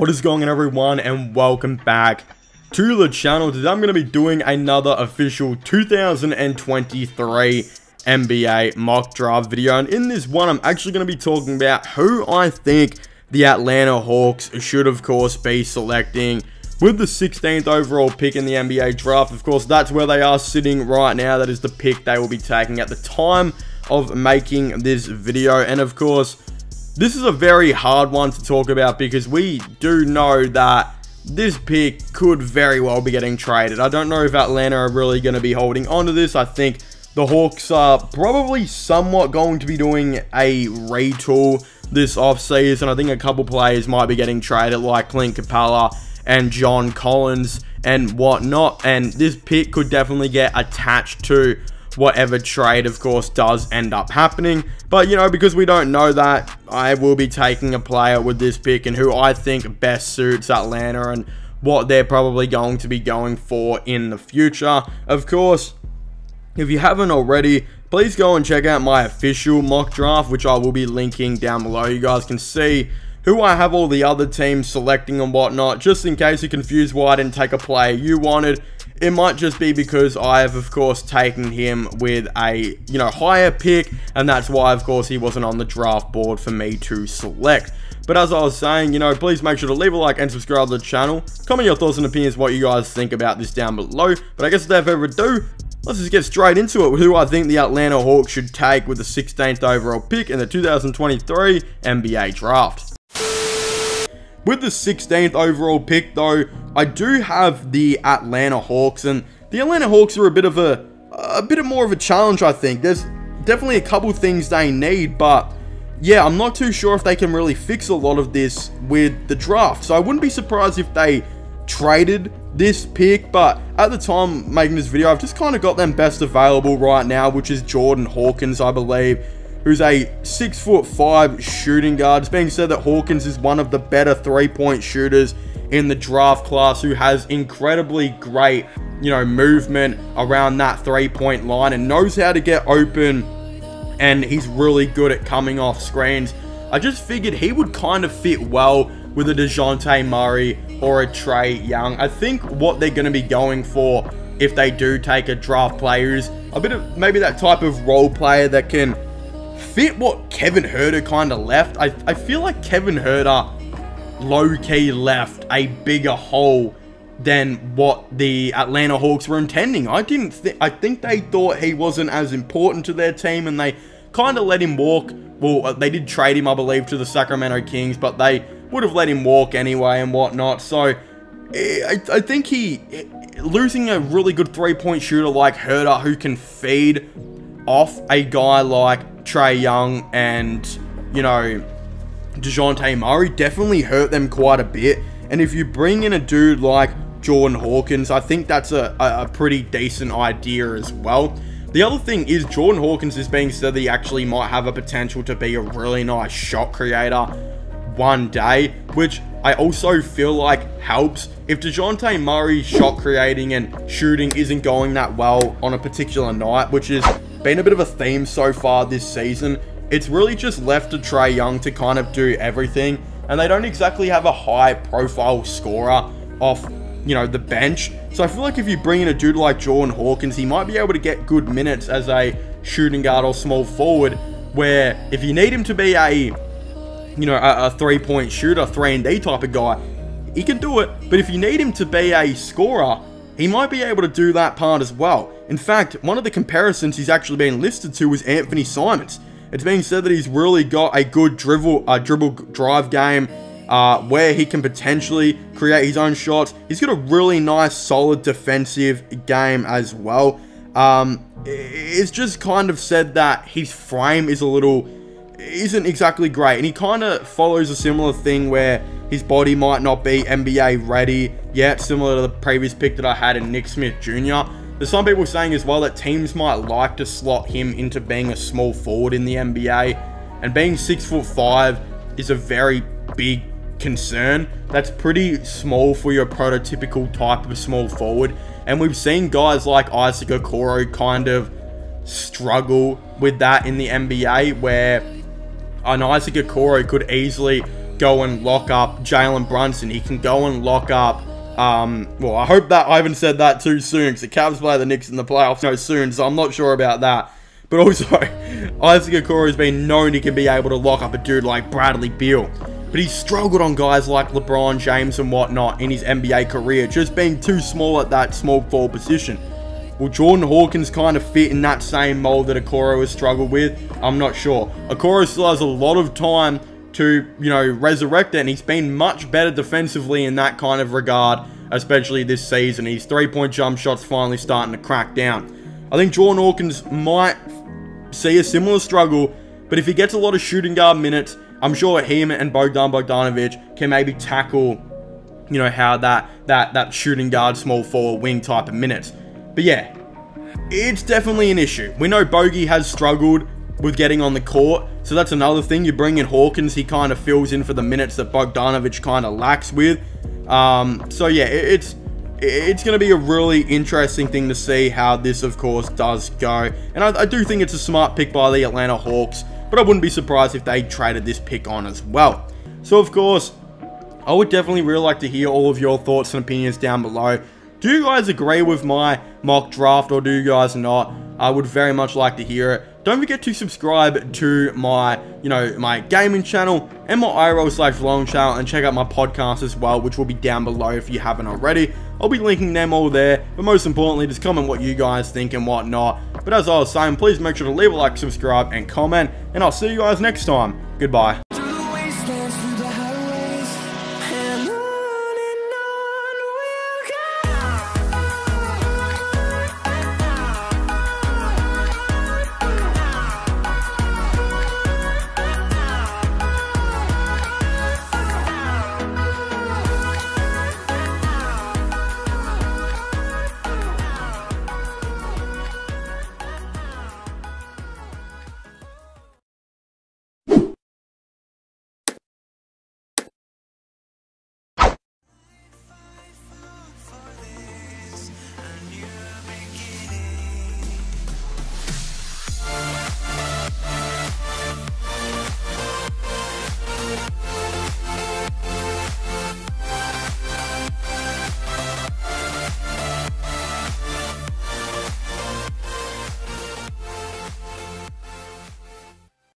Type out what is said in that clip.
What is going on, everyone, and welcome back to the channel. Today I'm going to be doing another official 2023 NBA mock draft video, and in this one I'm actually going to be talking about who I think the Atlanta Hawks should of course be selecting with the 16th overall pick in the NBA draft. Of course, that's where they are sitting right now. That is the pick they will be taking at the time of making this video. And of course, this is a very hard one to talk about because we do know that this pick could very well be getting traded. I don't know if Atlanta are really going to be holding on to this. I think the Hawks are probably somewhat going to be doing a retool this offseason. I think a couple players might be getting traded, like Clint Capella and John Collins and whatnot. And this pick could definitely get attached to whatever trade, of course, does end up happening. But, you know, because we don't know that, I will be taking a player with this pick and who I think best suits Atlanta and what they're probably going to be going for in the future. Of course, if you haven't already, please go and check out my official mock draft, which I will be linking down below. You guys can see who I have all the other teams selecting and whatnot. Just in case you're confused why I didn't take a player you wanted, it might just be because I have, of course, taken him with a, higher pick, and that's why, of course, he wasn't on the draft board for me to select. But as I was saying, please make sure to leave a like and subscribe to the channel. Comment your thoughts and opinions, what you guys think about this down below. But I guess without further ado, let's just get straight into it with who I think the Atlanta Hawks should take with the 16th overall pick in the 2023 NBA draft. With the 16th overall pick, though, I do have the Atlanta Hawks, and the Atlanta Hawks are a bit more of a challenge, I think. There's definitely a couple things they need, but yeah, I'm not too sure if they can really fix a lot of this with the draft. So I wouldn't be surprised if they traded this pick, but at the time making this video, I've just kind of got them best available right now, which is Jordan Hawkins, I believe, who's a 6'5" shooting guard. It's being said that Hawkins is one of the better three-point shooters in the draft class, who has incredibly great, movement around that three-point line and knows how to get open, and he's really good at coming off screens. I just figured he would kind of fit well with a DeJounte Murray or a Trae Young. I think what they're going to be going for if they do take a draft player is a bit of maybe that type of role player that can fit what Kevin Huerter kind of left. I feel like Kevin Huerter low-key left a bigger hole than what the Atlanta Hawks were intending. I think they thought he wasn't as important to their team, and they kind of let him walk. Well, they did trade him, I believe, to the Sacramento Kings, but they would have let him walk anyway and whatnot. So I think losing a really good three-point shooter like Huerter, who can feed off a guy like Trae Young and, DeJounte Murray, definitely hurt them quite a bit. And if you bring in a dude like Jordan Hawkins, I think that's a pretty decent idea as well. The other thing is Jordan Hawkins is being said that he actually might have a potential to be a really nice shot creator one day, which I also feel like helps. If DeJounte Murray's shot creating and shooting isn't going that well on a particular night, which has been a bit of a theme so far this season, it's really just left to Trae Young to kind of do everything, and they don't exactly have a high profile scorer off, the bench. So I feel like if you bring in a dude like Jordan Hawkins, he might be able to get good minutes as a shooting guard or small forward, where if you need him to be a three-point shooter, 3-and-D type of guy, he can do it. But if you need him to be a scorer, he might be able to do that part as well. In fact, one of the comparisons he's actually been listed to was Anthony Simons. It's being said that he's really got a good dribble drive game, where he can potentially create his own shots. He's got a really nice, solid defensive game as well. It's just kind of said that his frame isn't exactly great, and he kind of follows a similar thing where his body might not be NBA ready yet, similar to the previous pick that I had in Nick Smith Jr. There's some people saying as well that teams might like to slot him into being a small forward in the NBA, and being 6'5" is a very big concern. That's pretty small for your prototypical type of small forward, and we've seen guys like Isaac Okoro kind of struggle with that in the NBA, where an Isaac Okoro could easily go and lock up Jalen Brunson. He can go and lock up, well, I hope that I haven't said that too soon, because the Cavs play the Knicks in the playoffs soon, so I'm not sure about that. But also, Isaac Okoro has been known he can be able to lock up a dude like Bradley Beal. But he's struggled on guys like LeBron James and whatnot in his NBA career, just being too small at that small forward position. Will Jordan Hawkins kind of fit in that same mold that Okoro has struggled with? I'm not sure. Okoro still has a lot of time to, resurrect it, and he's been much better defensively in that kind of regard, especially this season. His three-point jump shot's finally starting to crack down. I think Jordan Hawkins might see a similar struggle, but if he gets a lot of shooting guard minutes, I'm sure him and Bogdan Bogdanovic can maybe tackle, how that shooting guard, small forward, wing type of minutes. But yeah, it's definitely an issue. We know Bogey has struggled with getting on the court, so that's another thing. You bring in Hawkins, he kind of fills in for the minutes that Bogdanovic kind of lacks with. So yeah, it's going to be a really interesting thing to see how this, of course, does go. And I do think it's a smart pick by the Atlanta Hawks, but I wouldn't be surprised if they traded this pick on as well. So, of course, I would definitely really like to hear all of your thoughts and opinions down below. Do you guys agree with my mock draft, or do you guys not? I would very much like to hear it. Don't forget to subscribe to my, my gaming channel and my IRL/vlogging channel, and check out my podcast as well, which will be down below if you haven't already. I'll be linking them all there, but most importantly, just comment what you guys think and whatnot. But as I was saying, please make sure to leave a like, subscribe, and comment, and I'll see you guys next time. Goodbye.